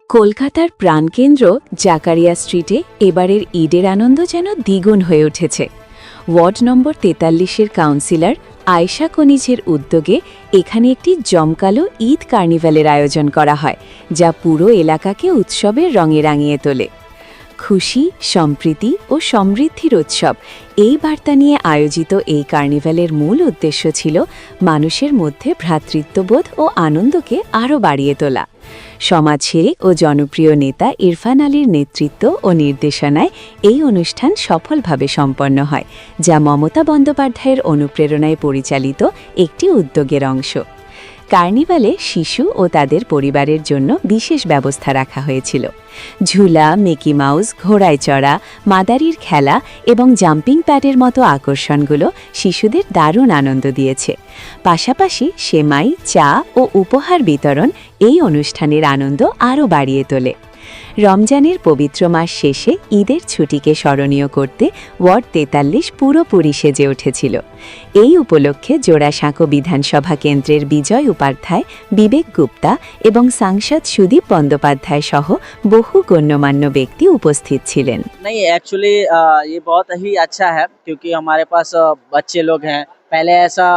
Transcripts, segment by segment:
কলকাতার প্রাণকেন্দ্র জাকারিয়া স্ট্রিটে এবারের ঈদের আনন্দ যেন দ্বিগুণ হয়ে উঠেছে। ওয়ার্ড নম্বর ৪৩-এর কাউন্সিলর আয়েশা কনিজের উদ্যোগে এখানে একটি জমকালো ঈদ কার্নিভালের আয়োজন করা হয়, যা পুরো এলাকাকে উৎসবের রঙে রাঙিয়ে তোলে। খুশি, সম্প্রীতি ও সমৃদ্ধির উৎসব এই বার্তা নিয়ে আয়োজিত এই কার্নিভালের মূল উদ্দেশ্য ছিল মানুষের মধ্যে ভ্রাতৃত্ববোধ ও আনন্দকে আরও বাড়িয়ে তোলা। সমাজসেবী ও জনপ্রিয় নেতা ইরফান আলীর নেতৃত্ব ও নির্দেশনায় এই অনুষ্ঠান সফলভাবে সম্পন্ন হয়, যা মমতা বন্দ্যোপাধ্যায়ের অনুপ্রেরণায় পরিচালিত একটি উদ্যোগের অংশ। কার্নিভালে শিশু ও তাদের পরিবারের জন্য বিশেষ ব্যবস্থা রাখা হয়েছিল। ঝুলা, মিকি মাউস, ঘোড়ায় চড়া, মাদারির খেলা এবং জাম্পিং প্যাডের মতো আকর্ষণগুলো শিশুদের দারুণ আনন্দ দিয়েছে। পাশাপাশি সেমাই, চা ও উপহার বিতরণ এই অনুষ্ঠানের আনন্দ আরও বাড়িয়ে তোলে। রমজানের পবিত্র মাস শেষে ঈদের ছুটিকে স্মরণীয় করতে ওয়ার্ড ৪৩ পুরোপুরি সেজে উঠেছিল। এই উপলক্ষে জোড়াসাঁকো বিধানসভা কেন্দ্রের বিজয় উপাধ্যায়, বিবেক গুপ্তা এবং সাংসদ সুদীপ বন্দ্যোপাধ্যায় সহ বহু গণ্যমান্য ব্যক্তি উপস্থিত ছিলেন। नहीं एक्चुअली ये बहुत ही अच्छा है क्योंकि हमारे पास बच्चे लोग हैं। पहले ऐसा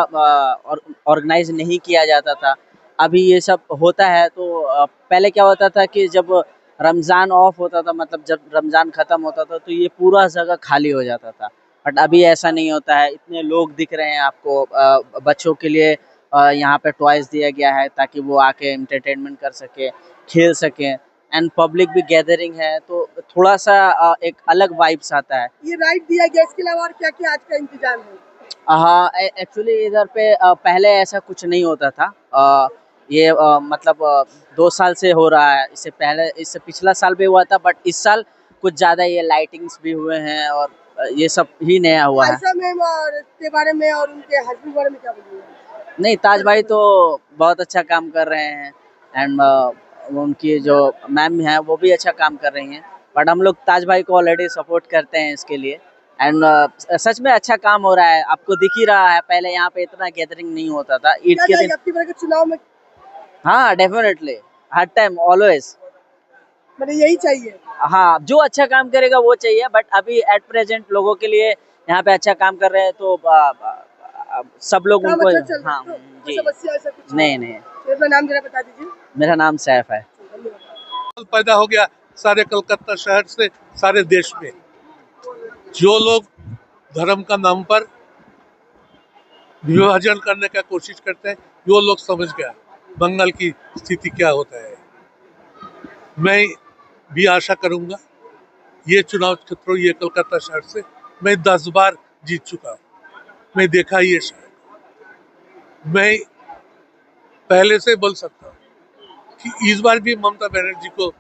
ऑर्गेनाइज नहीं किया जाता था, अभी ये सब होता है। तो पहले क्या होता था कि जब रमज़ान ऑफ होता था, मतलब जब रमज़ान ख़त्म होता था तो ये पूरा जगह खाली हो जाता था। बट अभी ऐसा नहीं होता है, इतने लोग दिख रहे हैं आपको। बच्चों के लिए यहाँ पे टॉयज़ दिया गया है ताकि वो आके एंटरटेनमेंट कर सके, खेल सकें। एंड पब्लिक भी गैदरिंग है तो थोड़ा सा एक अलग वाइब्स आता है। ये राइड दिया गया, इसके अलावा और क्या क्या आज का इंतजाम है? हाँ, एक्चुअली इधर पे पहले ऐसा कुछ नहीं होता था। ये मतलब 2 साल से हो रहा है। इससे पिछला साल भी हुआ था, बट इस साल कुछ ज़्यादा ये लाइटिंग्स भी हुए हैं और ये सब ही नया हुआ है। आयशा मैम और के बारे में और उनके हस्बैंड बारे में क्या बोलिए? नहीं, ताज भाई तो बहुत अच्छा काम कर रहे हैं एंड उनकी जो मैम हैं वो भी अच्छा काम कर रही हैं। बट हम लोग ताज भाई को ऑलरेडी सपोर्ट करते हैं इसके लिए। एंड सच में अच्छा काम हो रहा है, आपको दिख ही रहा है। पहले यहाँ पे इतना गैदरिंग नहीं होता था ईद क्या के चाहिए दिन। आपकी बार के चुनाव में? हाँ, डेफिनेटली, हर टाइम, ऑलवेज। मतलब यही चाहिए। हाँ, जो अच्छा काम करेगा वो चाहिए। बट अभी एट प्रेजेंट लोगों के लिए यहाँ पे अच्छा काम कर रहे हैं तो सब लोग काम उनको। अच्छा चल रहा हाँ है? जी, समस्या ऐसा कुछ नहीं। तो अपना नाम जरा बता दीजिए। मेरा नाम सैफ है। धन्यवाद। पैदा हो गया सारे कलकत्ता शहर से, सारे देश में। जो लोग धर्म का नाम पर विभाजन करने का कोशिश करते हैं, वो लोग समझ गया बंगाल की स्थिति क्या होता है। मैं भी आशा करूंगा, ये चुनाव क्षेत्रों, ये कलकत्ता शहर से मैं 10 बार जीत चुका हूँ। मैं देखा ये शहर, मैं पहले से बोल सकता हूँ कि इस बार भी ममता बनर्जी को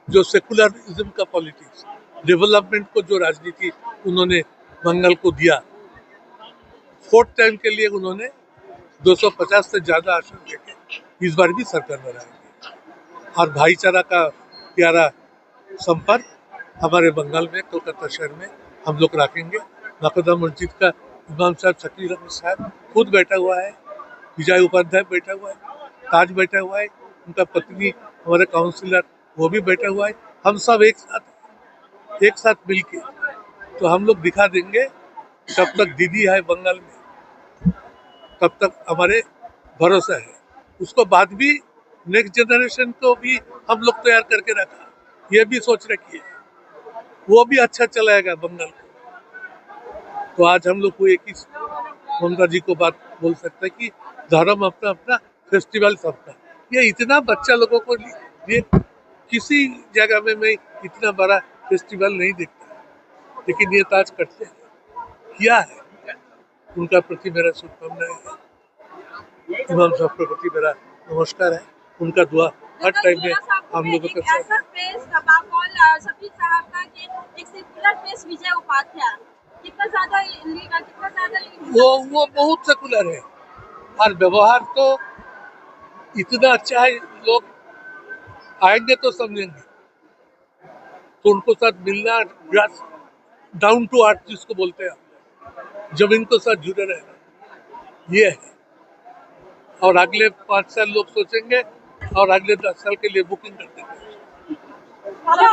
जो सेकुलरिज्म का पॉलिटिक्स, डेवलपमेंट को जो राजनीति उन्होंने बंगाल को दिया, 4th टाइम के लिए उन्होंने 250 से ज़्यादा आसन देके इस बार भी सरकार बनाएंगे। और भाईचारा का प्यारा संपर्क हमारे बंगाल में, कोलकाता शहर में हम लोग रखेंगे। नकोदा मस्जिद का इमाम साहब शकील अहमद साहब खुद बैठा हुआ है, विजय उपाध्याय बैठा हुआ है, ताज बैठा हुआ है, उनका पत्नी हमारे काउंसिलर वो भी बैठा हुआ है। हम सब एक साथ मिलके तो हम लोग दिखा देंगे। जब तक दीदी है बंगाल में तब तक हमारे भरोसा है। उसको बाद भी नेक्स्ट जनरेशन को भी हम लोग तैयार करके रखा, ये भी सोच रखी है, वो भी अच्छा चलाएगा बंगाल को। तो आज हम लोग को एक ही ममता जी को बात बोल सकते हैं कि धर्म अपना अपना, फेस्टिवल सबका। ये इतना बच्चा लोगों को लिए किसी जगह में मैं इतना बड़ा फेस्टिवल नहीं देखता, लेकिन ये ताज करते हैं, किया है। उनका प्रति मेरा शुभकामनाएं है, इमाम साहब के प्रति मेरा नमस्कार है। उनका दुआ हर टाइम में हम लोगों के साथ। वो बहुत सेकुलर है और व्यवहार तो इतना अच्छा है, लोग आएंगे तो समझेंगे। तो उनको साथ मिलना, डाउन टू अर्थ जिसको बोलते हैं, जब इनको साथ जुड़े रहना, ये है। और अगले 5 साल लोग सोचेंगे और अगले 10 साल के लिए बुकिंग कर देंगे। दादा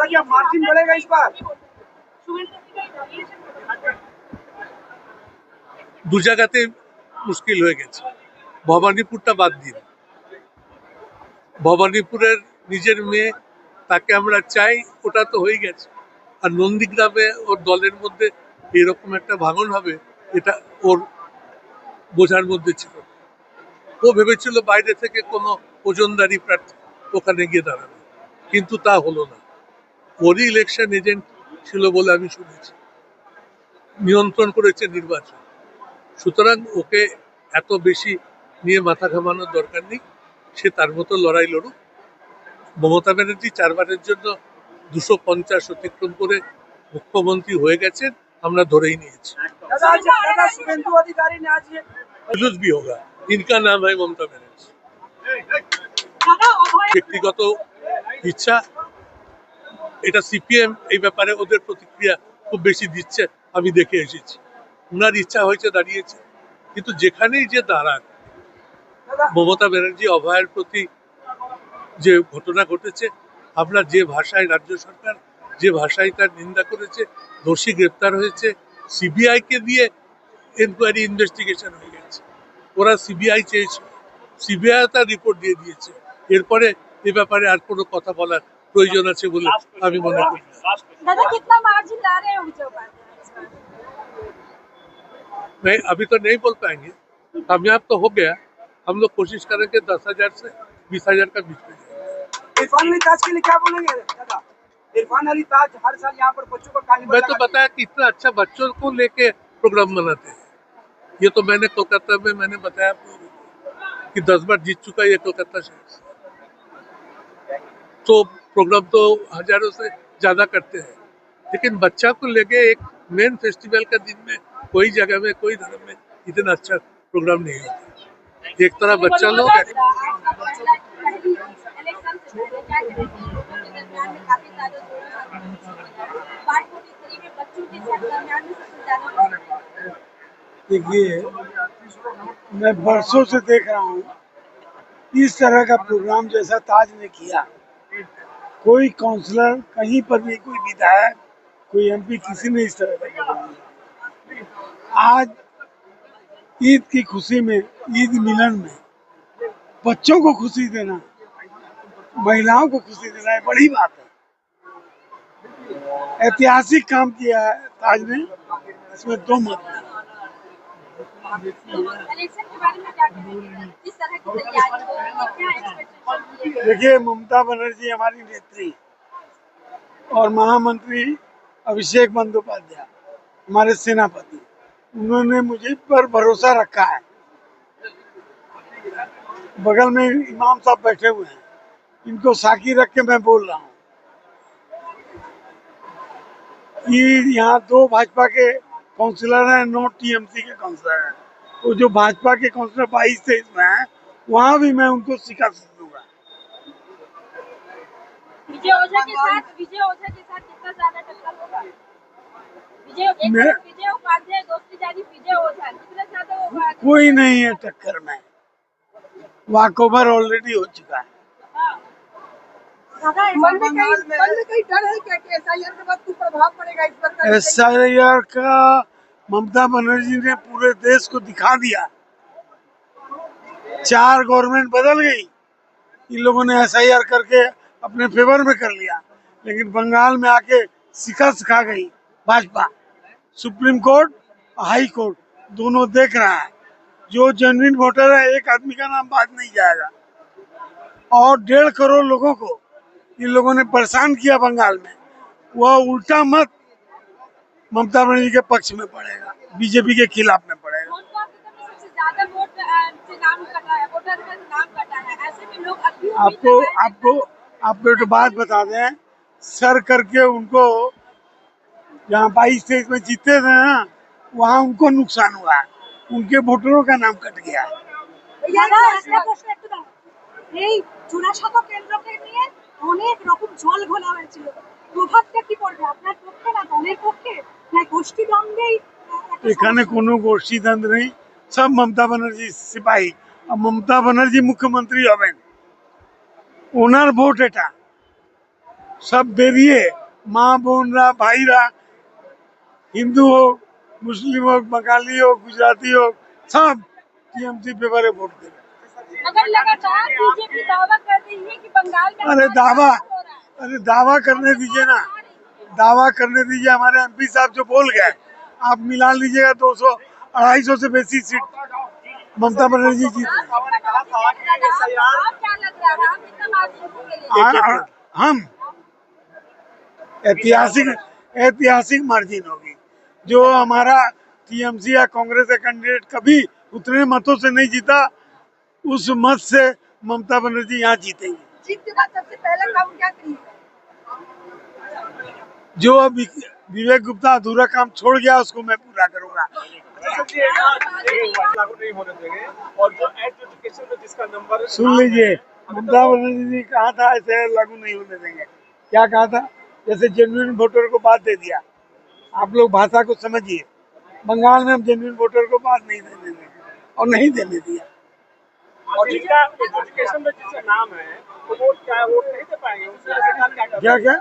क्या मार्जिन बढ़ेगा इस बार? দু জায়গাতে মুশকিল হয়ে গেছে, ভবানীপুরটা বাদ দিন। ভবানীপুরের নিজের মেয়ে, তাকে আমরা চাই, ওটা তো হয়ে গেছে। আর নন্দীগ্রামে ওর দলের মধ্যে এরকম একটা ভাঙন হবে, এটা ওর বোঝার মধ্যে ছিল। ও ভেবেছিল বাইরে থেকে কোনো ওজনদারি প্রার্থী ওখানে গিয়ে দাঁড়াবে, কিন্তু তা হলো না। ওরই ইলেকশন এজেন্ট ছিল বলে আমি শুনেছি, নিয়ন্ত্রণ করেছে নির্বাচন। সুতরাং ওকে এত বেশি নিয়ে মাথা ঘামানোর দরকার নেই, সে তার মতো লড়াই লড়ুক। মমতা ব্যানার্জি 4 বারের জন্য 250 অতিক্রম করে মুখ্যমন্ত্রী হয়ে গেছেন, আমরা ধরেই নিয়েছি। दादा शुभेंदु अधिकारी ने आज ये कुछ भी होगा, इनका नाम है ममता बनर्जी। ব্যক্তিগত ইচ্ছা, এটা সিপিএম এই ব্যাপারে ওদের প্রতিক্রিয়া খুব বেশি দিচ্ছে, আমি দেখে এসেছি। ওনার ইচ্ছা হয়েছে দাঁড়িয়েছে, কিন্তু যেখানেই যে দাঁড়ান, মমতা ব্যানার্জি অভয়ের প্রতি যে ঘটনা ঘটেছে, আমরা যে ভাষায়, রাজ্য সরকার যে ভাষায় তার নিন্দা করেছে, দোষী গ্রেপ্তার হয়েছে, সিবিআই কে দিয়ে এনকোয়ারি ইনভেস্টিগেশন হয়ে গেছে। ওরা সিবিআই চেয়েছিল, সিবিআই তার রিপোর্ট দিয়ে দিয়েছে। এরপরে এ ব্যাপারে আর কোনো কথা বলার প্রয়োজন আছে বলে আমি মনে করি না। दादा कितना मार्जिन ला रहे हैं विजय उपाध्याय इस बार? नहीं, अभी तो नहीं बोल पाएंगे। कामयाब तो हो गया, हम लोग कोशिश करेंगे 10,000 से 20,000 का बीच में जाए। इरफान अली ताज के लिए क्या बोलेंगे दादा? इरफान अली ताज हर साल यहाँ पर बच्चों का कार्निवल मैं तो बताया कि इतना अच्छा बच्चों को लेके प्रोग्राम बनाते हैं। ये तो मैंने कोलकाता में मैंने बताया कि 10 बार जीत चुका ये कोलकाता शहर से, तो प्रोग्राम तो हजारों से ज्यादा करते हैं। लेकिन बच्चा को लेके एक मेन फेस्टिवल का दिन में कोई जगह में, कोई धर्म में इतना अच्छा प्रोग्राम नहीं होता। एक तरह बच्चा लोग इलेक्शन से पहले क्या करेंगे? लोगों के दरमियान में काफी ज्यादा बात होती थी में बच्चों के दरमियान में सबसे ज्यादा देखिए, मैं बरसों से देख रहा हूँ इस तरह का प्रोग्राम जैसा ताज ने किया। कोई काउंसलर कहीं पर भी, कोई विधायक, कोई एमपी, किसी ने इस तरह का प्रोग्राम नहीं। आज ईद की खुशी में, ईद मिलन में बच्चों को खुशी देना, महिलाओं को खुशी देना, ये बड़ी बात है। ऐतिहासिक काम किया है ताज ने, इसमें दो मत नहीं। इलेक्शन के बारे में क्या करेंगे? किस तरह की तैयारी हो रही है? क्या एक्सपेक्टेशन है? देखिए, ममता बनर्जी हमारी नेत्री और महामंत्री अभिषेक बंदोपाध्याय हमारे सेनापति, उन्होंने मुझे पर भरोसा रखा है। बगल में इमाम साहब बैठे हुए हैं, इनको साकी रख के मैं बोल रहा हूँ कि यहाँ 2 भाजपा के काउंसिलर हैं, 9 टीएमसी के काउंसिलर हैं। तो जो भाजपा के काउंसिलर 22-23 में हैं, वहाँ भी मैं उनको शिकस्त दूंगा। विजय ओझा के साथ कितना ज्यादा टक्कर होगा? विजय उपाध्याय दोस्ती जारी विजय ओझा कितना ज्यादा होगा? कोई नहीं है टक्कर में, वॉकओवर ऑलरेडी हो चुका है। मन में कहीं डर है क्या कि एसआईआर के बाद कुछ प्रभाव पड़ेगा इस पर? एसआईआर का ममता बनर्जी ने पूरे देश को दिखा दिया। 4 गवर्नमेंट बदल गई, इन लोगों ने एसआईआर करके अपने फेवर में कर लिया, लेकिन बंगाल में आके शिकस्त खा गई Bhajpa. Supreme court, high court दोनों देख रहा है। जो जेन्युइन वोटर है, एक आदमी का नाम बात नहीं जाएगा। और 1.5 करोड़ लोगों को इन लोगों ने परेशान किया बंगाल में, वह उल्टा मत ममता बनर्जी के पक्ष में पड़ेगा, बीजेपी के खिलाफ में पड़ेगा। सबसे ज्यादा वोट से नाम कटा है, वोटर का नाम कटा है, ऐसे में लोग अभी आपको एक बात बता दें, सर करके उनको जहाँ 22-23 में जीते थे ना, वहाँ उनको नुकसान हुआ है, उनके वोटरों का नाम कट गया है। এই জোড়াসাঁকো কেন্দ্রকে নিয়ে অনেক রকম জল ঘোলা হয়েছিল, প্রভাবটা কি পড়বে আপনার পক্ষে, না দলের পক্ষে, না গোষ্ঠী দ্বন্দ্বেই? এখানে কোনো গোষ্ঠী দ্বন্দ্ব নেই, सब ममता बनर्जी सिपाही और ममता बनर्जी मुख्यमंत्री हमें ओनार वोट एटा सब बेरिए माँ बोनरा भाईरा हिंदू हो मुस्लिम हो बंगाली हो गुजराती हो सब टीएमसी पेपर वोट दे। मगर लगातार बीजेपी दावा कर रही है कि बंगाल में अरे दावा करने दीजिए ना, दावा करने दीजिए। हमारे एमपी साहब जो बोल गए आप मिला लीजिएगा 200 250 से बेसी सीट ममता बनर्जी जीत आपको क्या लग रहा है, आप कितना मार्जिन को ले हम ऐतिहासिक मार्जिन होगी। जो हमारा टीएमसी या कांग्रेस का कैंडिडेट कभी उतने मतों से नहीं जीता, उस मत से ममता बनर्जी यहाँ जीतेंगी। जीत के बाद सबसे पहला काम क्या करिए? जो अब विवेक गुप्ता अधूरा काम छोड़ गया उसको मैं पूरा करूंगा। लागू नहीं होने देंगे और जो एजुकेशन में जिसका नंबर सुन लीजिए, ममता बनर्जी ने कहा था ऐसे लागू नहीं होने देंगे। क्या कहा था? जैसे जेन्युइन वोटर को बात दे दिया। आप लोग भाषा को समझिए। बंगाल में हम जेन्युइन वोटर को बात नहीं देने देंगे और नहीं देने दिया। और जिसका एजुकेशन में जिसका नाम है तो वोट क्या वोट नहीं दे पाएंगे उसमें सरकार क्या कर क्या क्या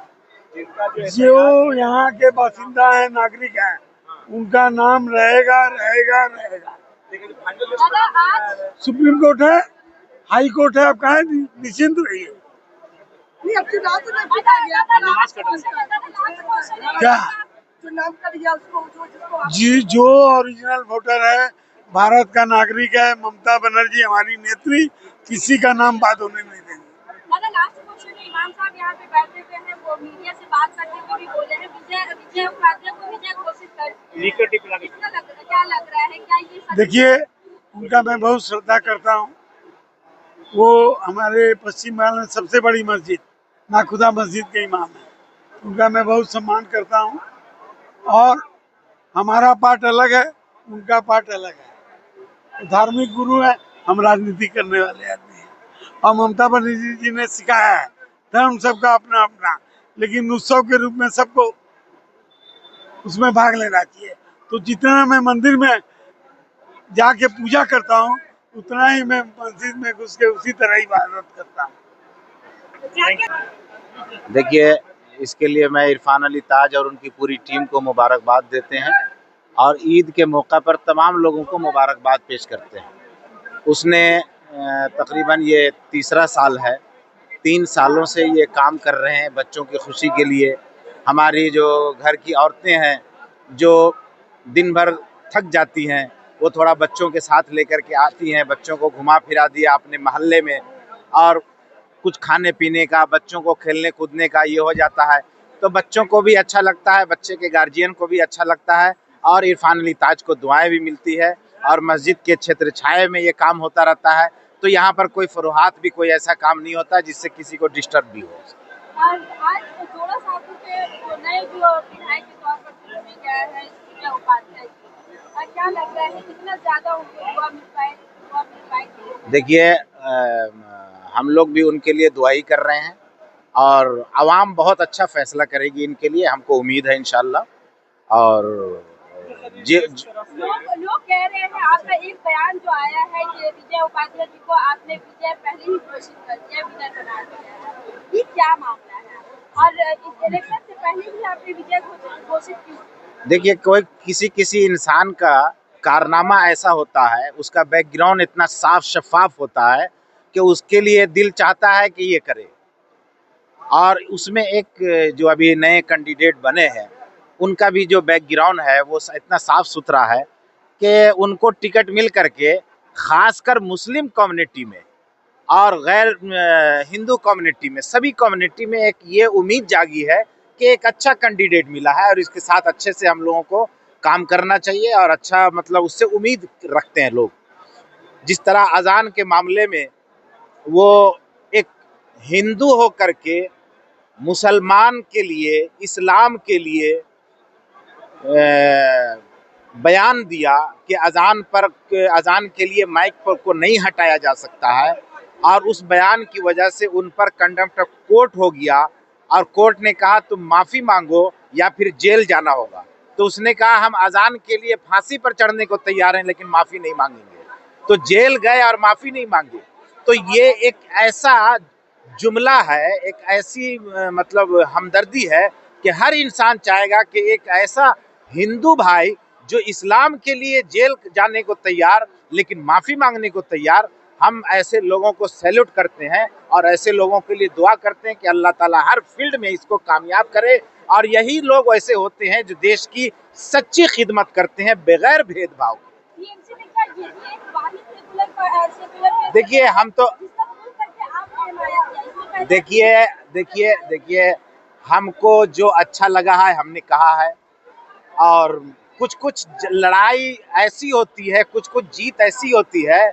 जिनका जो यहाँ के बासिंदा है नागरिक है उनका नाम रहेगा रहेगा रहेगा। लेकिन फाइनल दादा आज सुप्रीम कोर्ट है, हाई कोर्ट है, आप कहा निश्चिंत रहिए। नहीं अब चुनाव तो नहीं जीता गया, क्या चुनाव कर दिया उसको जो जिसको जी जो ओरिजिनल वोटर है भारत का नागरिक है ममता बनर्जी हमारी नेत्री, किसी का नाम बात होने नहीं देंगे। दादा लास्ट क्वेश्चन है, इमाम साहब यहाँ पे बैठे हुए हैं, वो मीडिया से बात करते हुए भी बोले हैं विजय उपाध्याय को विजय घोषित कर कितना लग रहा है, क्या लग रहा है, क्या ये सच? देखिए उनका मैं बहुत श्रद्धा करता हूँ। वो हमारे पश्चिम बंगाल में सबसे बड़ी मस्जिद नाखुदा मस्जिद के इमाम है, उनका मैं बहुत सम्मान करता हूँ। और हमारा पार्ट अलग है, उनका पार्ट अलग है। धार्मिक गुरु है, हम राजनीति करने वाले आदमी हैं। और ममता बनर्जी जी ने सिखाया है धर्म सबका अपना अपना, लेकिन उत्सव के रूप में सबको उसमें भाग लेना चाहिए। तो जितना मैं मंदिर में जाके पूजा करता हूँ उतना ही मैं मस्जिद में घुस के उसी तरह ही इबादत करता हूँ। देखिए, इसके लिए मैं इरफान अली ताज और उनकी पूरी टीम को मुबारकबाद देते हैं और ईद के मौका पर तमाम लोगों को मुबारकबाद पेश करते हैं। उसने तकरीबन ये तीसरा साल है, 3 सालों से ये काम कर रहे हैं बच्चों की खुशी के लिए। हमारी जो घर की औरतें हैं जो दिन भर थक जाती हैं, वो थोड़ा बच्चों के साथ लेकर के आती हैं, बच्चों को घुमा फिरा दिया अपने मोहल्ले में और कुछ खाने पीने का, बच्चों को खेलने कूदने का ये हो जाता है, तो बच्चों को भी अच्छा लगता है, बच्चे के गार्जियन को भी अच्छा लगता है और इरफान अली ताज को दुआएं भी मिलती है और मस्जिद के क्षेत्र छाये में ये काम होता रहता है। तो यहाँ पर कोई फरोहात भी कोई ऐसा काम नहीं होता जिससे किसी को डिस्टर्ब भी हो। आज जोड़ा साहब के नए जो विधायक के तौर पर चुने गया है विजय उपाध्याय जी, क्या लग रहा है कितना ज्यादा उनको दुआ मिल पाएगी? देखिए, हम लोग भी उनके लिए दुआ ही कर रहे हैं और आवाम बहुत अच्छा फैसला करेगी इनके लिए, हमको उम्मीद है इंशाल्लाह। और लोग कह रहे हैं, आपका एक बयान जो आया है कि विजय उपाध्याय जी को आपने विजय पहले ही घोषित कर दिया, विजय बना दिया है, ये क्या मामला है? और इस इलेक्शन से पहले ही आपने विजय घोषित क्यों? देखिए, कोई किसी इंसान का कारनामा ऐसा होता है, उसका बैकग्राउंड इतना साफ शफाफ होता है कि उसके लिए दिल चाहता है कि ये करे। और उसमें एक जो अभी नए कैंडिडेट बने हैं उनका भी जो बैकग्राउंड है वो इतना साफ सुथरा है कि उनको टिकट मिल करके खासकर मुस्लिम कम्युनिटी में और गैर हिंदू कम्युनिटी में, सभी कम्युनिटी में एक ये उम्मीद जागी है कि एक अच्छा कैंडिडेट मिला है और इसके साथ अच्छे से हम लोगों को काम करना चाहिए और अच्छा मतलब उससे उम्मीद रखते हैं लोग। जिस तरह अजान के मामले में वो एक हिंदू हो करके मुसलमान के लिए, इस्लाम के लिए बयान दिया कि अजान के लिए माइक पर को नहीं हटाया जा सकता है और उस बयान की वजह से उन पर कंटेम्प्ट ऑफ कोर्ट हो गया और कोर्ट ने कहा तुम माफ़ी मांगो या फिर जेल जाना होगा। तो उसने कहा हम अजान के लिए फांसी पर चढ़ने को तैयार हैं लेकिन माफी नहीं मांगेंगे। तो जेल गए और माफी नहीं मांगी। तो ये एक ऐसा जुमला है, एक ऐसी मतलब हमदर्दी है कि हर इंसान चाहेगा कि एक ऐसा हिंदू भाई जो इस्लाम के लिए जेल जाने को तैयार लेकिन माफी मांगने को तैयार, हम ऐसे लोगों को सैल्यूट करते हैं और ऐसे लोगों के लिए दुआ करते हैं कि अल्लाह ताला हर फील्ड में इसको कामयाब करे। और यही लोग ऐसे होते हैं जो देश की सच्ची खिदमत करते हैं बगैर भेदभाव के। टीएमसी ने क्या ये एक वाहिद सेकुलर देखिए हम तो जिसका विरोध करके आपने हिमायत किया, इसमें पहले देखिए हमको जो अच्छा लगा है हमने कहा है। और कुछ कुछ लड़ाई ऐसी होती है, कुछ कुछ जीत ऐसी होती है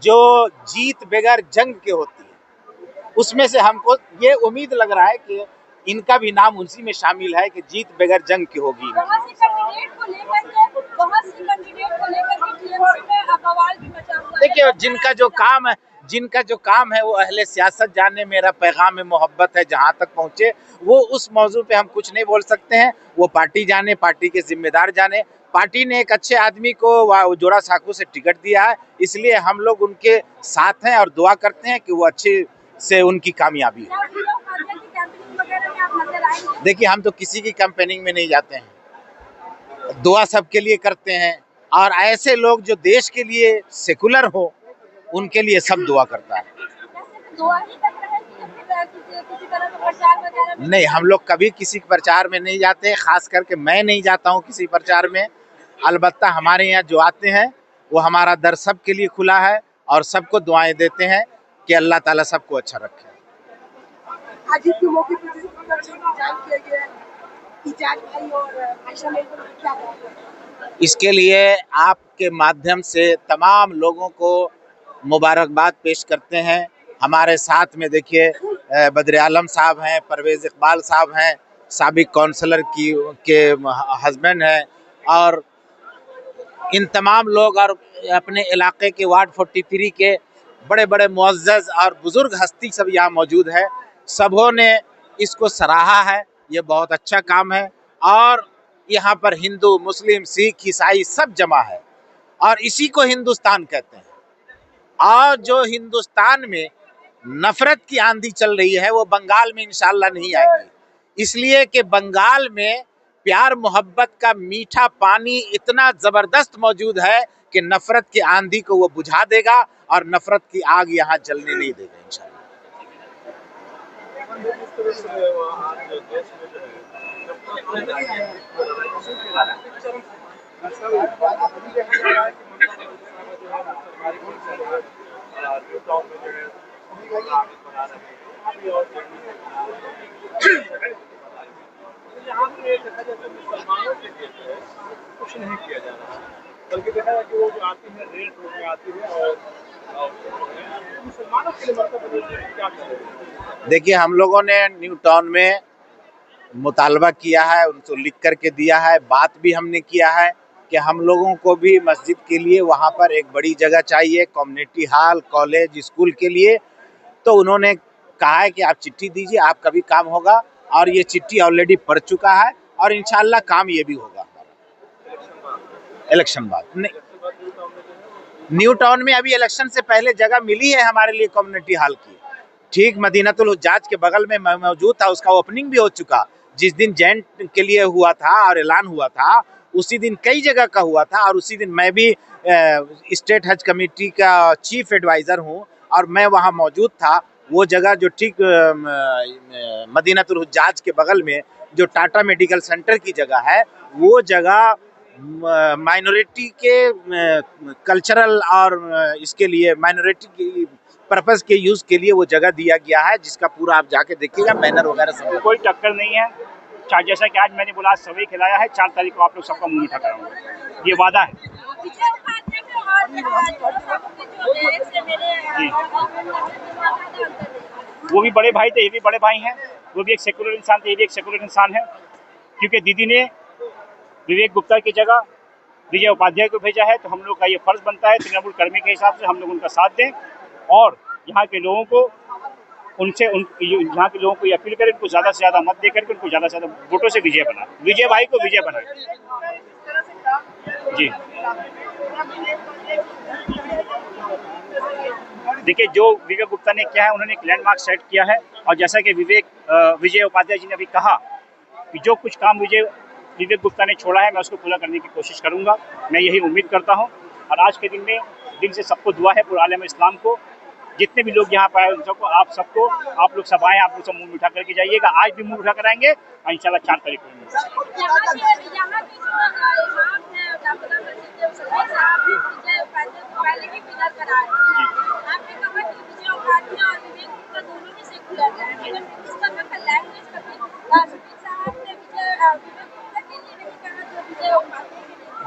जो जीत बगैर जंग के होती है। उसमें से हमको ये उम्मीद लग रहा है कि इनका भी नाम उसी में शामिल है कि जीत बगैर जंग की होगी। बहुत से कैंडिडेट को लेकर के टीएमसी में बवाल भी मचा हुआ है। देखिए जिनका जो काम है वो अहले सियासत जाने, मेरा पैगाम मोहब्बत है जहाँ तक पहुँचे, वो उस मौजू पे हम कुछ नहीं बोल सकते हैं। वो पार्टी जाने, पार्टी के जिम्मेदार जाने। पार्टी ने एक अच्छे आदमी को जोड़ा साकू से टिकट दिया है, इसलिए हम लोग उनके साथ हैं और दुआ करते हैं कि वो अच्छे से उनकी कामयाबी हो। देखिए हम तो किसी की कैंपेनिंग में नहीं जाते हैं, दुआ सबके लिए करते हैं। और ऐसे लोग जो देश के लिए सेकुलर हो उनके लिए सब दुआ करता है। नहीं, हम लोग कभी किसी प्रचार में नहीं जाते, खास करके मैं नहीं जाता हूँ किसी प्रचार में। अलबत्ता हमारे यहाँ जो आते हैं वो हमारा दर सब के लिए खुला है और सबको दुआएं देते हैं कि अल्लाह ताला सबको अच्छा रखे। आज के मौके पर जिस प्रकार से इंतजाम किया गया है, इजाज भाई और आयशा मेरी को क्या कहेंगे? इसके लिए आपके माध्यम से तमाम लोगों को मुबारकबाद पेश करते हैं। हमारे साथ में देखिए बद्र आलम साहब हैं, परवेज़ इकबाल साहब हैं, साबिक काउंसलर के हस्बैंड हैं, और इन तमाम लोग और अपने इलाके के वार्ड 43 के बड़े बड़े मुअज़्ज़ज़ और बुज़ुर्ग हस्ती सब यहाँ मौजूद है। सबों ने इसको सराहा है, ये बहुत अच्छा काम है। और यहाँ पर हिंदू, मुस्लिम, सिख, ईसाई सब जमा है और इसी को हिंदुस्तान कहते हैं। और जो हिंदुस्तान में नफरत की आंधी चल रही है वो बंगाल में इंशाल्लाह नहीं आएगी, इसलिए कि बंगाल में प्यार मोहब्बत का मीठा पानी इतना ज़बरदस्त मौजूद है कि नफरत की आंधी को वो बुझा देगा और नफरत की आग यहाँ जलने नहीं देगा इंशाल्लाह। यहाँ पे देखा जाए तो मुसलमानों के लिए कुछ नहीं किया जा रहा है, बल्कि देखा जाए कि वो जो आती है रेड रोड में आती है और मुसलमानों के लिए मतलब क्या करें? देखिए हम लोगों ने न्यू टाउन में मुतालबा किया है, उनको लिख करके दिया है। बात भी हमने किया है कि हम लोगों को भी मस्जिद के लिए वहाँ पर एक बड़ी जगह चाहिए, कम्युनिटी हॉल, कॉलेज, स्कूल के लिए। तो उन्होंने कहा है कि आप चिट्ठी दीजिए, आपका भी काम होगा। और ये चिट्ठी ऑलरेडी पड़ चुका है और इंशाल्लाह काम ये भी होगा हमारा। इलेक्शन बाद न्यू टाउन में अभी इलेक्शन से पहले जगह मिली है हमारे लिए कम्युनिटी हॉल की, ठीक मदीनतुल हुज्जाज के बगल में मौजूद था। उसका ओपनिंग भी हो चुका। जिस दिन जैंट के लिए हुआ था और ऐलान हुआ था उसी दिन कई जगह का हुआ था, और उसी दिन मैं भी स्टेट हज कमेटी का चीफ एडवाइज़र हूँ और मैं वहाँ मौजूद था। वो जगह जो ठीक मदीनतुल हुज्जाज के बगल में जो टाटा मेडिकल सेंटर की जगह है, वो जगह माइनॉरिटी के कल्चरल और इसके लिए माइनॉरिटी की पर्पस के यूज़ के लिए वो जगह दिया गया है, जिसका पूरा आप जाके देखिएगा, बैनर वगैरह सब। कोई टक्कर नहीं है। जैसा कि आज मैंने बोला सभी खिलाया है, 4 तारीख को आप लोग सबका मुंह मीठा कराऊंगा, ये वादा है। वो भी बड़े भाई थे, ये भी बड़े भाई हैं। वो भी एक सेकुलर इंसान थे, ये भी एक सेकुलर इंसान है। क्योंकि दीदी ने विवेक गुप्ता की जगह विजय उपाध्याय को भेजा है, तो हम लोग का ये फर्ज बनता है तृणमूल कर्मी के हिसाब से हम लोग उनका साथ दें और यहाँ के लोगों को उनसे यहाँ के लोगों को ये अपील करें, उनको ज़्यादा से ज़्यादा मत दे करके उनको ज़्यादा से ज़्यादा वोटों से विजय बनाए, विजय भाई को विजय बनाए। जी देखिए, जो विवेक गुप्ता ने किया है, उन्होंने एक लैंडमार्क सेट किया है, और जैसा कि विजय उपाध्याय जी ने अभी कहा कि जो कुछ काम विवेक गुप्ता ने छोड़ा है, मैं उसको पूरा करने की कोशिश करूंगा, मैं यही उम्मीद करता हूं। और आज के दिन में दिल से सबको दुआ है, पूरा आलम इस्लाम को, जितने भी लोग यहाँ पर आए उन सबको, आप लोग सब आए, आप लोग सब मुंह उठा करके जाइएगा। आज भी मुंह उठा कर आएंगे और इंशाल्लाह 4 तारीख को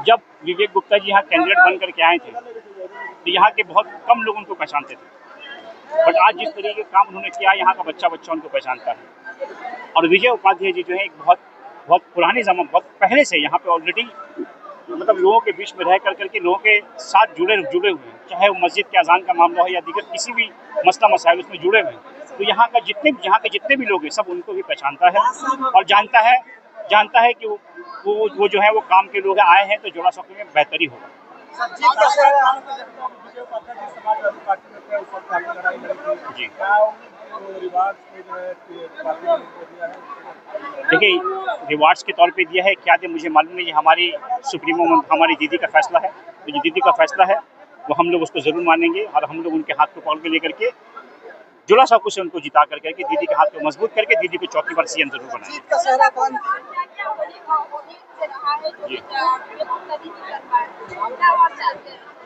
जब विवेक गुप्ता जी यहाँ कैंडिडेट बन करके आए थे, तो यहाँ के बहुत कम लोग उनको पहचानते थे, बट आज जिस तरीके के काम उन्होंने किया, यहाँ का बच्चा उनको पहचानता है। और विजय उपाध्याय जी जो है, एक बहुत पुराने बहुत पहले से यहाँ पे ऑलरेडी मतलब लोगों के बीच में रह करके लोगों के साथ जुड़े हुए हैं, चाहे वो मस्जिद के अजान का मामला हो या दीगर किसी भी मसला मसाइल उसमें जुड़े हुए हैं। तो यहाँ के जितने भी लोग हैं, सब उनको भी पहचानता है और जानता है कि वो जो है वो काम के लोग आए हैं, तो जोड़ा सौखी में बेहतरी होगा। जी देखिए, रिवार्ड्स के तौर पे दिया है, क्या दे मुझे मालूम नहीं, ये हमारी सुप्रीमो हमारी दीदी का फैसला है। तो जो दीदी का फैसला है वो हम लोग उसको जरूर मानेंगे, और हम लोग उनके हाथ को पकड़ के लेकर के जुड़ा साकू से उनको जिता करके दीदी के हाथ को मजबूत करके दीदी को चौथी बार सीएम जरूर बनाएंगे।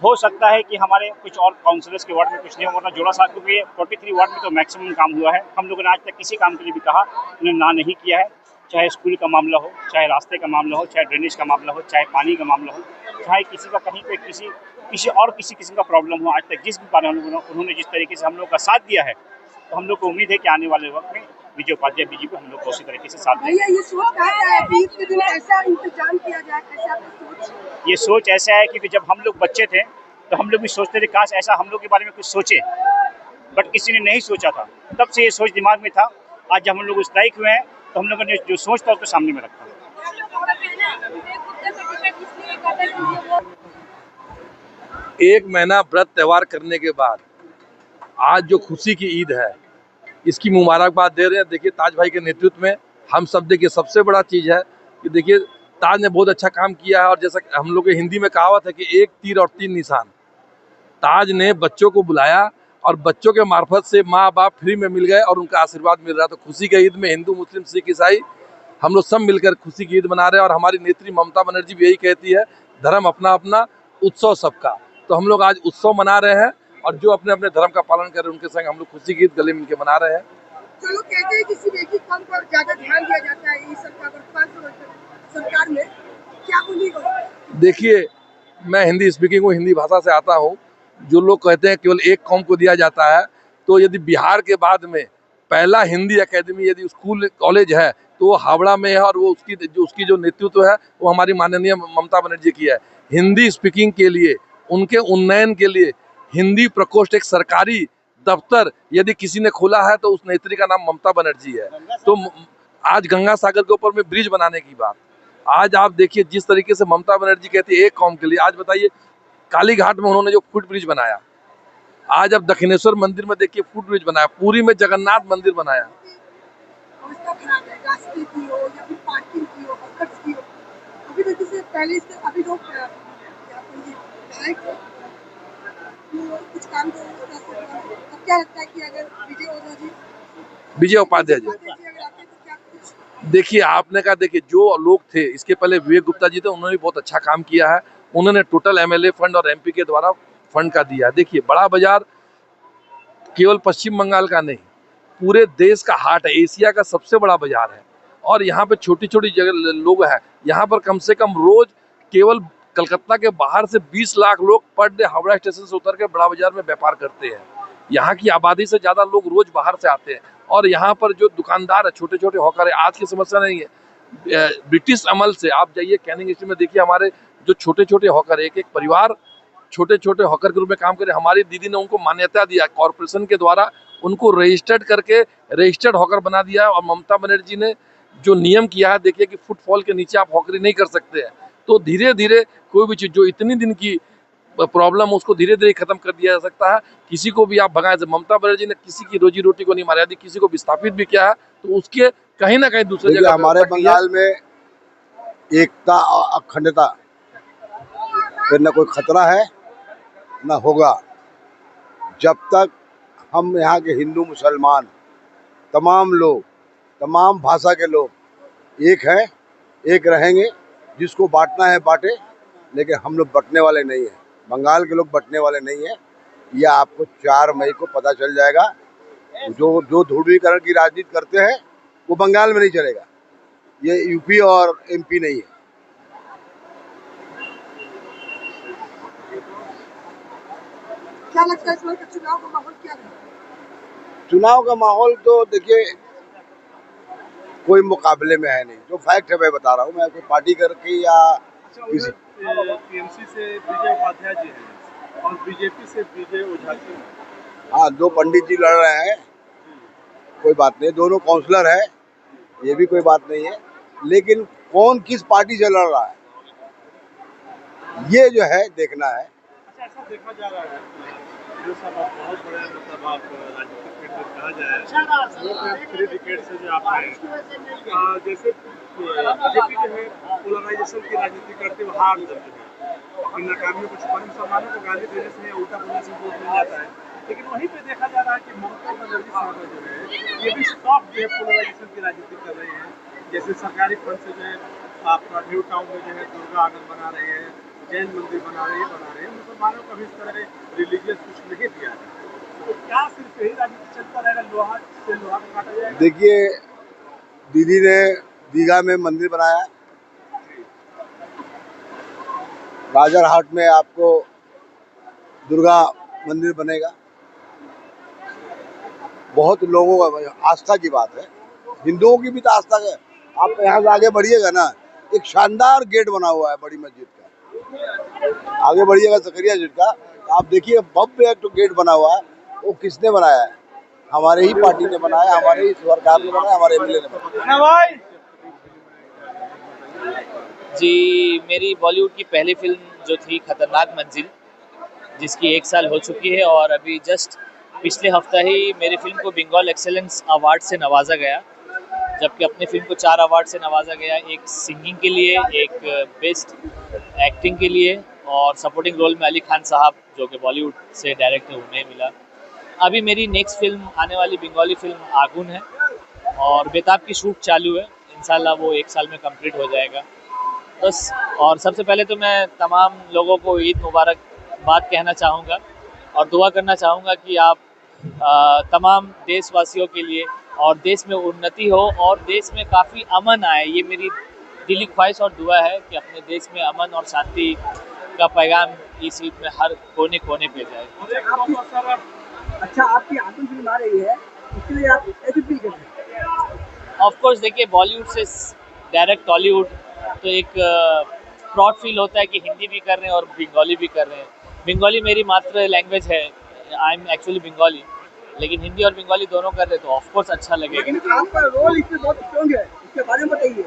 हो सकता है कि हमारे कुछ और काउंसिलर्स के वार्ड में कुछ नहीं हो, वरना जोड़ा साकू के 43 वार्ड में तो मैक्सिमम काम हुआ है। हम लोगों ने आज तक किसी काम के लिए भी कहा, उन्होंने ना नहीं किया है, चाहे स्कूल का मामला हो, चाहे रास्ते का मामला हो, चाहे ड्रेनेज का मामला हो, चाहे पानी का मामला हो, चाहे किसी का कहीं पे किसी किस्म का प्रॉब्लम हो, आज तक जिस भी बारे उन्होंने जिस तरीके से हम लोग का साथ दिया है, तो हम लोग को उम्मीद है कि आने वाले वक्त में विजय उपाध्याय जी को हम लोग उसी तरीके से साथ देंगे। ये सोच कैसा है, 20 के दिन ऐसा इंतजाम किया जाए, कैसा सोच? ये सोच ऐसा है कि जब हम लोग बच्चे थे तो हम लोग भी सोचते थे काश ऐसा हम लोग के बारे में कुछ सोचे, बट किसी ने नहीं सोचा था। तब से ये सोच दिमाग में था। आज जब हम लोग उस लायक हुए हैं, तो हम लोगों ने जो सोच था उसको सामने में रखा। एक महीना व्रत त्यौहार करने के बाद आज जो खुशी की ईद है, इसकी मुबारकबाद दे रहे हैं। देखिए, ताज भाई के नेतृत्व में हम सब, देखिए सबसे बड़ा चीज़ है कि देखिए ताज ने बहुत अच्छा काम किया है। और जैसा हम लोग के हिंदी में कहावत है कि एक तीर और 3 निशान, ताज ने बच्चों को बुलाया और बच्चों के मार्फत से माँ बाप फ्री में मिल गए और उनका आशीर्वाद मिल रहा है। तो खुशी की ईद में हिंदू मुस्लिम सिख ईसाई हम लोग सब मिलकर खुशी की ईद मना रहे हैं। और हमारी नेत्री ममता बनर्जी भी यही कहती है, धर्म अपना अपना, उत्सव सबका। तो हम लोग आज उत्सव मना रहे हैं, और जो अपने अपने धर्म का पालन कर रहे हैं उनके संग हम लोग खुशी की ईद गले मिलकर मना रहे हैं। चलो, कहते हैं किसी एक ही काम पर ज्यादा ध्यान दिया जाता है इस सरकार में, क्या बोलिएगा? देखिए, मैं हिंदी स्पीकिंग हूँ, हिंदी भाषा से आता हूँ। जो लोग कहते हैं केवल एक कौम को दिया जाता है, तो यदि बिहार के बाद में पहला हिंदी एकेडमी यदि स्कूल कॉलेज है तो वो हावड़ा में है, और वो उसकी जो नेतृत्व है वो हमारी माननीय ममता बनर्जी की है। हिंदी स्पीकिंग के लिए, उनके उन्नयन के लिए हिंदी प्रकोष्ठ एक सरकारी दफ्तर यदि किसी ने खोला है तो उस नेत्री का नाम ममता बनर्जी है। तो आज गंगा सागर के ऊपर में ब्रिज बनाने की बात, आज आप देखिए जिस तरीके से ममता बनर्जी कहती है एक कौम के लिए, आज बताइए काली घाट में उन्होंने जो फुट ब्रिज बनाया, आज अब दक्षिणेश्वर मंदिर में देखिए फुट ब्रिज बनाया, पूरी में जगन्नाथ मंदिर बनाया। क्या लगता है कि अगर विजय उपाध्याय जी, देखिए आपने कहा, देखिए जो लोग थे इसके पहले विवेक गुप्ता जी थे, उन्होंने बहुत अच्छा काम किया है। उन्होंने टोटल एमएलए फंड और एमपी के द्वारा फंड का दिया है। देखिए, बड़ा बाजार केवल पश्चिम बंगाल का नहीं, पूरे देश का हाट है, एशिया का सबसे बड़ा बाजार है। और यहाँ पे छोटी छोटी जगह लोग हैं, यहाँ पर कम से कम रोज केवल कलकत्ता के बाहर से 20 लाख लोग पर डे हावड़ा स्टेशन से उतर के बड़ा बाजार में व्यापार करते हैं। यहाँ की आबादी से ज़्यादा लोग रोज बाहर से आते हैं। और यहाँ पर जो दुकानदार है, छोटे छोटे हॉकर है, आज की समस्या नहीं है। ब्रिटिश अमल से आप जाइए कैनिंग स्ट्रीट में, देखिए हमारे जो छोटे छोटे हॉकर, एक एक परिवार छोटे छोटे हॉकर के रूप में काम करे, हमारी दीदी ने उनको मान्यता दिया, कॉरपोरेशन के द्वारा उनको रजिस्टर्ड करके रजिस्टर्ड हॉकर बना दिया है। और ममता बनर्जी ने जो नियम किया है, देखिए कि फुटफॉल के नीचे आप हॉकरी नहीं कर सकते हैं। तो धीरे धीरे कोई भी चीज़ जो इतनी दिन की प्रॉब्लम उसको धीरे धीरे खत्म कर दिया जा सकता है। किसी को भी आप भगाए, ममता बनर्जी ने किसी की रोजी रोटी को नहीं मारा, यदि किसी को विस्थापित भी किया है तो उसके कहीं ना कहीं दूसरी जगह हमारे बंगाल में एकता और अखंडता पे न कोई खतरा है न होगा। जब तक हम यहाँ के हिंदू मुसलमान तमाम लोग, तमाम भाषा के लोग एक हैं, एक रहेंगे। जिसको बांटना है बांटे, लेकिन हम लोग बंटने वाले नहीं हैं। बंगाल के लोग बंटने वाले नहीं हैं। यह आपको 4 मई को पता चल जाएगा। जो ध्रुवीकरण की राजनीति करते हैं वो बंगाल में नहीं चलेगा। ये यूपी और एमपी नहीं है। क्या लगता है इस बार का चुनाव का माहौल क्या है? चुनाव का माहौल तो देखिए कोई मुकाबले में है नहीं। जो फैक्ट है मैं बता रहा हूँ। मैं कोई पार्टी करके या किसी टीएमसी से विजय उपाध्याय जी हैं और बीजेपी से विजय ओझा जी। हाँ, 2 पंडित जी लड़ रहे हैं, कोई बात नहीं। दोनों काउंसलर है, ये भी कोई बात नहीं है। लेकिन कौन किस पार्टी से लड़ रहा है ये जो है देखना है। अच्छा, ऐसा देखा जा रहा है जो सब आप बहुत बड़े मतलब आप राजनीतिक फील्ड में कहा जाए 3 डिकेड से जो आप हैं, जैसे बीजेपी जो है पोलराइजेशन की राजनीति करते हुए हार जाती है। अपनी नाकामियों को छुपाने मुसलमानों को गाली देने से उल्टा बोलने से वोट मिल जाता है। लेकिन वहीं पे देखा जा रहा है कि ममता बनर्जी साहब जो है ये भी स्टॉप जो है पोलराइजेशन की राजनीति कर रहे हैं। जैसे सरकारी फंड से जो है आपका न्यू टाउन में जो है दुर्गा आंगन बना रहे हैं, जैन मंदिर बना रहे हैं। मुसलमानों को भी इस तरह रिलीजियस कुछ नहीं दिया है। तो क्या सिर्फ यही राजनीति चलता रहेगा, लोहा से लोहा को काटा जाएगा? देखिए, दीदी ने दीघा में मंदिर बनाया, राजरहाट में आपको दुर्गा मंदिर बनेगा। बहुत लोगों का आस्था की बात है, हिंदुओं की भी तो आस्था है। आप यहाँ से आगे बढ़िएगा ना, एक शानदार गेट बना हुआ है बड़ी मस्जिद का। आगे बढ़िएगा सकरिया मस्जिद का, आप देखिए भव्य एक तो गेट बना हुआ है। वो किसने बनाया है? हमारे ही पार्टी ने बनाया, हमारे ही सरकार ने बनाया, हमारे एमएलए ने बनाया। जी, मेरी बॉलीवुड की पहली फिल्म जो थी खतरनाक मंजिल, जिसकी 1 साल हो चुकी है, और अभी जस्ट पिछले हफ्ता ही मेरी फिल्म को बंगाल एक्सेलेंस अवार्ड से नवाजा गया। जबकि अपनी फिल्म को 4 अवार्ड से नवाजा गया, एक सिंगिंग के लिए, एक बेस्ट एक्टिंग के लिए, और सपोर्टिंग रोल में अली खान साहब जो कि बॉलीवुड से डायरेक्टर उन्हें मिला। अभी मेरी नेक्स्ट फिल्म आने वाली बंगाली फिल्म आगुन है और बेताब की शूट चालू है। इंशाल्लाह वो 1 साल में कंप्लीट हो जाएगा बस। और सबसे पहले तो मैं तमाम लोगों को ईद मुबारकबाद कहना चाहूँगा और दुआ करना चाहूँगा कि आप तमाम देशवासियों के लिए और देश में उन्नति हो और देश में काफ़ी अमन आए। ये मेरी दिली ख्वाहिश और दुआ है कि अपने देश में अमन और शांति का पैगाम इस ईद में हर कोने कोने पे जाए। अच्छा, आपकी आगुन फिल्म आ रही है, उसके लिए आप कैसे फील कर रहे हैं? ऑफ कोर्स देखिए, बॉलीवुड से डायरेक्ट टॉलीवुड तो एक प्राउड फील होता है कि हिंदी भी कर रहे हैं और बंगाली भी कर रहे हैं। बंगाली मेरी मातृ लैंग्वेज है, आई एम एक्चुअली बंगाली, लेकिन हिंदी और बंगाली दोनों कर रहे तो ऑफ कोर्स अच्छा लगेगा। लेकिन आपका रोल इसमें बहुत स्ट्रॉन्ग है, इसके बारे में बताइए।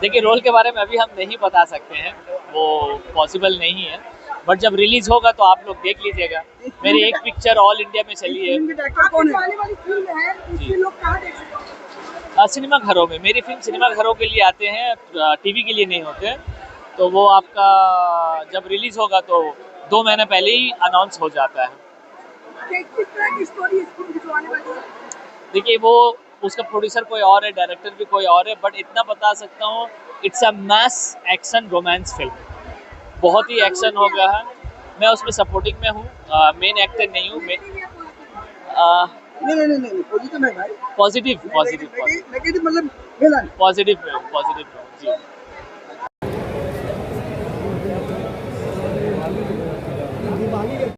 देखिए, रोल के बारे में अभी हम नहीं बता सकते हैं, वो पॉसिबल नहीं है, बट जब रिलीज होगा तो आप लोग देख लीजिएगा। मेरी एक पिक्चर ऑल इंडिया में चली है। सिनेमा घरों में मेरी फिल्म सिनेमा घरों के लिए आते हैं, टीवी के लिए नहीं होते। तो वो आपका जब रिलीज होगा तो 2 महीने पहले ही अनाउंस हो जाता है। देखिए, वो उसका प्रोड्यूसर कोई और है, डायरेक्टर भी कोई और है, बट इतना बता सकता हूँ it's a mass action romance film. बहुत ही एक्शन होगा है। मैं उसमें सपोर्टिंग में हूँ, मेन एक्टर नहीं हूँ। नहीं पॉजिटिव है भाई। पॉजिटिव नेगेटिव मतलब विलन। पॉजिटिव जी।